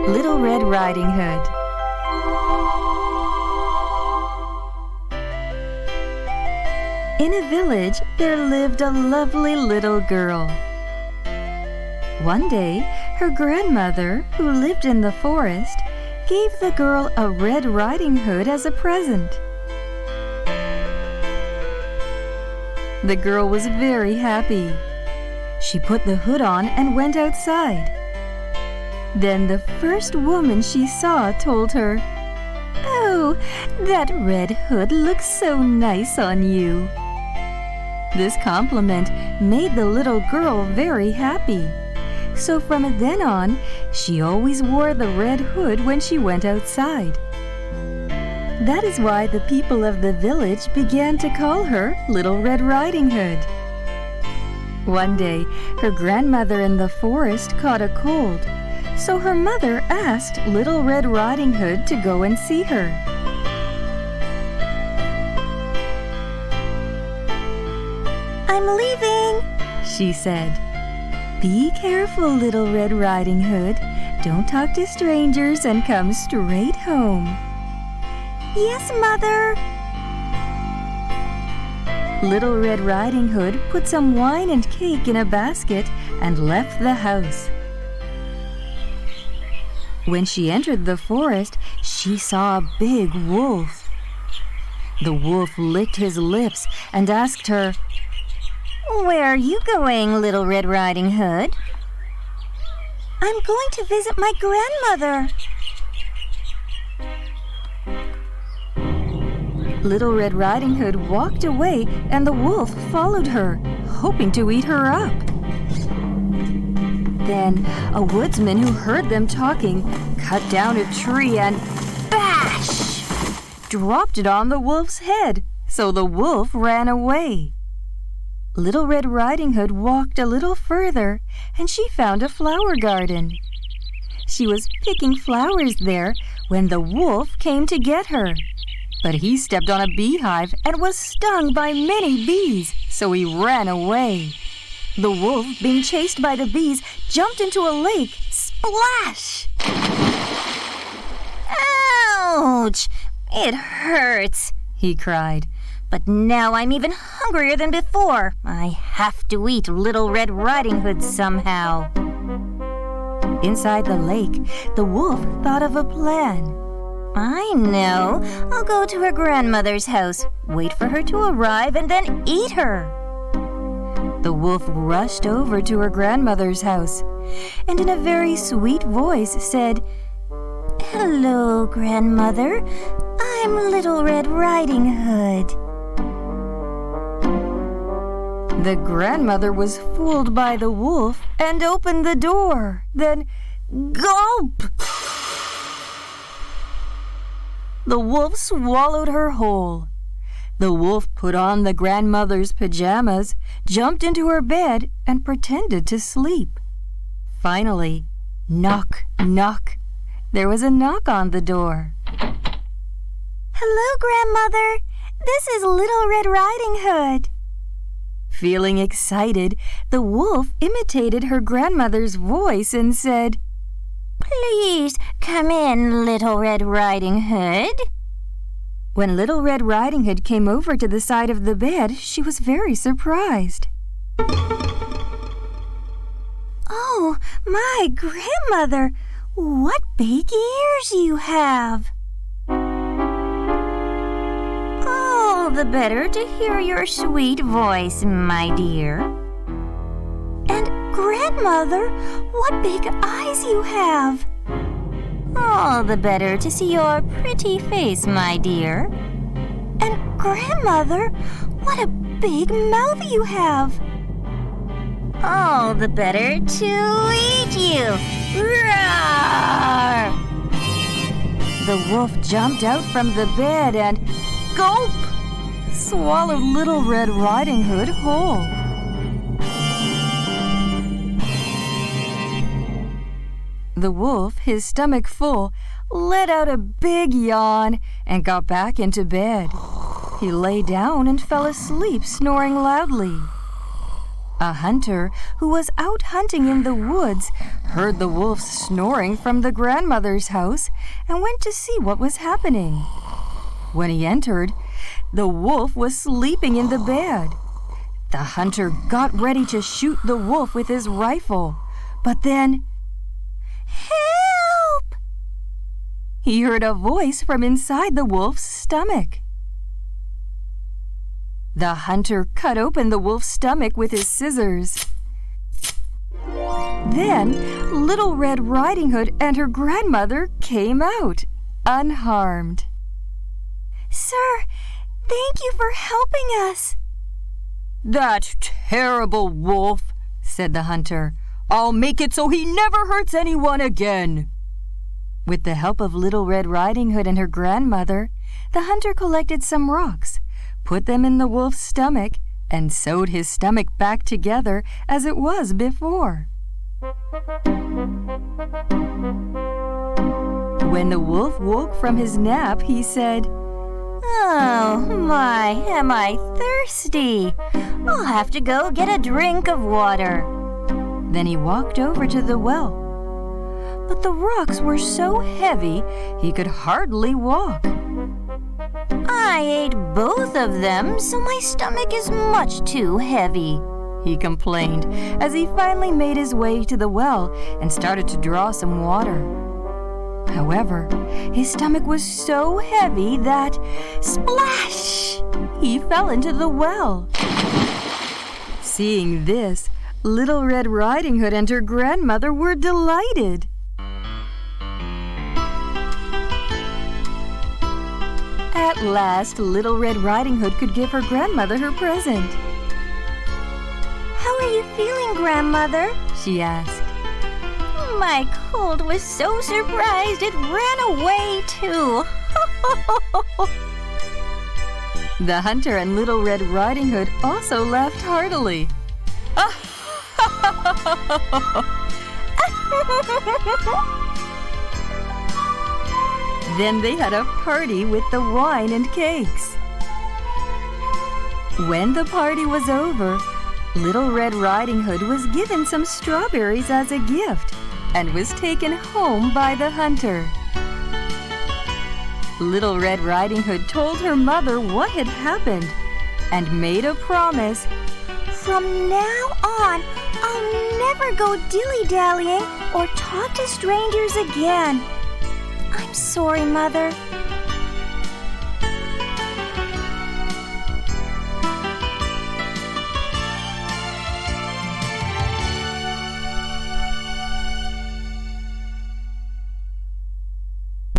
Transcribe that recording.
Little Red Riding Hood. In a village, there lived a lovely little girl. One day, her grandmother, who lived in the forest, gave the girl a red riding hood as a present. The girl was very happy. She put the hood on and went outside. Then the first woman she saw told her, "Oh, that red hood looks so nice on you." This compliment made the little girl very happy. So from then on, she always wore the red hood when she went outside. That is why the people of the village began to call her Little Red Riding Hood. One day, her grandmother in the forest caught a cold, so her mother asked Little Red Riding Hood to go and see her. "I'm leaving," she said. "Be careful, Little Red Riding Hood. Don't talk to strangers and come straight home." "Yes, Mother." Little Red Riding Hood put some wine and cake in a basket and left the house. When she entered the forest, she saw a big wolf. The wolf licked his lips and asked her, "Where are you going, Little Red Riding Hood?" "I'm going to visit my grandmother." Little Red Riding Hood walked away and the wolf followed her, hoping to eat her up. Then a woodsman who heard them talking cut down a tree and bash! Dropped it on the wolf's head, so the wolf ran away. Little Red Riding Hood walked a little further and she found a flower garden. She was picking flowers there when the wolf came to get her. But he stepped on a beehive and was stung by many bees, so he ran away. The wolf, being chased by the bees, jumped into a lake. Splash! "Ouch! It hurts," he cried. "But now I'm even hungrier than before. I have to eat Little Red Riding Hood somehow." Inside the lake, the wolf thought of a plan. "I know. I'll go to her grandmother's house, wait for her to arrive, and then eat her." The wolf rushed over to her grandmother's house, and in a very sweet voice said, "Hello, Grandmother. I'm Little Red Riding Hood." The grandmother was fooled by the wolf and opened the door. Then, gulp! The wolf swallowed her whole. The wolf put on the grandmother's pajamas, jumped into her bed, and pretended to sleep. Finally, knock, knock. There was a knock on the door. "Hello, Grandmother. This is Little Red Riding Hood." Feeling excited, the wolf imitated her grandmother's voice and said, "Please come in, Little Red Riding Hood." When Little Red Riding Hood came over to the side of the bed, she was very surprised. "Oh, my grandmother! What big ears you have!" "All the better to hear your sweet voice, my dear." "And Grandmother, what big eyes you have!" "All the better to see your pretty face, my dear." "And Grandmother, what a big mouth you have!" "All the better to eat you." Roar! The wolf jumped out from the bed and, gulp, swallowed Little Red Riding Hood whole. The wolf, his stomach full, let out a big yawn and got back into bed. He lay down and fell asleep, snoring loudly. A hunter who was out hunting in the woods heard the wolf snoring from the grandmother's house and went to see what was happening. When he entered, the wolf was sleeping in the bed. The hunter got ready to shoot the wolf with his rifle, but then, "Help!" he heard a voice from inside the wolf's stomach. The hunter cut open the wolf's stomach with his scissors. Then Little Red Riding Hood and her grandmother came out, unharmed. "Sir, thank you for helping us." "That terrible wolf," said the hunter. "I'll make it so he never hurts anyone again." With the help of Little Red Riding Hood and her grandmother, the hunter collected some rocks, put them in the wolf's stomach, and sewed his stomach back together as it was before. When the wolf woke from his nap, he said, "Oh my, am I thirsty? I'll have to go get a drink of water." Then he walked over to the well. But the rocks were so heavy he could hardly walk. "I ate both of them, so my stomach is much too heavy," he complained as he finally made his way to the well and started to draw some water. However, his stomach was so heavy that, splash! He fell into the well. Seeing this, Little Red Riding Hood and her grandmother were delighted. At last, Little Red Riding Hood could give her grandmother her present. "How are you feeling, Grandmother?" she asked. "My cold was so surprised it ran away, too." The hunter and Little Red Riding Hood also laughed heartily. Then they had a party with the wine and cakes. When the party was over, Little Red Riding Hood was given some strawberries as a gift and was taken home by the hunter. Little Red Riding Hood told her mother what had happened and made a promise. "From now on, I'll never go dilly-dallying or talk to strangers again." "I'm sorry, Mother,"